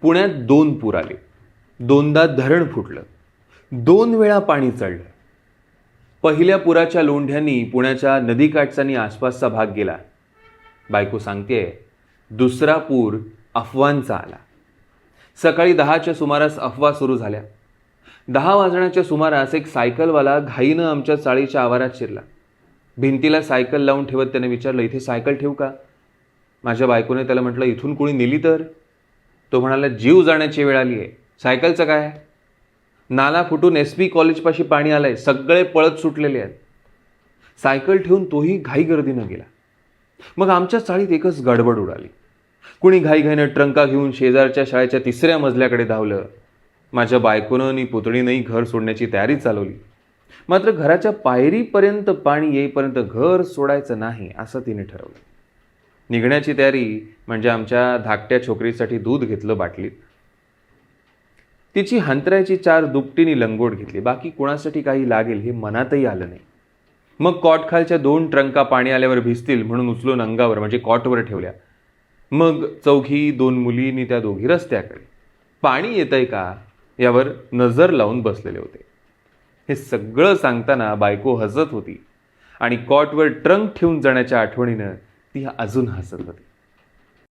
पुण्यात 2 पूर आले, 2दा धरण फुटलं, 2 वेळा पाणी चढलं. पहिल्या पुराच्या लोंढ्यांनी पुण्याच्या नदीकाठचा आणि आसपासचा भाग गेला. बायको सांगतेय, दुसरा पूर अफवांचा आला. सकाळी 10च्या सुमारास अफवा सुरू झाल्या. 10 वाजण्याच्या सुमारास एक सायकलवाला घाईनं आमच्या चाळीच्या आवारात शिरला. भिंतीला सायकल लावून ठेवत त्याने विचारलं, इथे सायकल ठेवू का? माझ्या बायकोने त्याला म्हटलं, इथून कोणी नेली तर? तो म्हणाला, जीव जाण्याची वेळ आली आहे, सायकलचं काय? नाला फुटून SP कॉलेजपाशी पाणी आलंय, सगळे पळत सुटलेले आहेत. सायकल ठेवून तोही घाई गर्दीनं गेला. मग आमच्या चाळीत एकच गडबड उडाली. कुणी घाईघाईनं ट्रंका घेऊन शेजारच्या शाळेच्या 3ऱ्या मजल्याकडे धावलं. माझ्या बायकोनं आणि पुतणीनंही घर सोडण्याची तयारी चालवली. मात्र घराच्या पायरीपर्यंत पाणी येईपर्यंत घर सोडायचं नाही असं तिने ठरवलं. निघण्याची तयारी म्हणजे आमच्या धाकट्या छोकरीसाठी दूध घेतलं बाटलीत. तिची हंतरायची 4 दुपटीनी लंगोट घेतली. बाकी कोणासाठी काही लागेल हे मनातही आलं नाही. मग कॉटखालच्या 2 ट्रंका पाणी आल्यावर भिजतील म्हणून उचलून अंगावर म्हणजे कॉटवर ठेवल्या. मग चौघी, 2 मुली आणि त्या दोघी रस्त्याकडे. पाणी येतंय का यावर नजर लावून बसलेले होते. हे सगळं सांगताना बायको हसत होती आणि कॉटवर ट्रंक ठेवून जाण्याच्या आठवणीनं ती अजून हसत होती.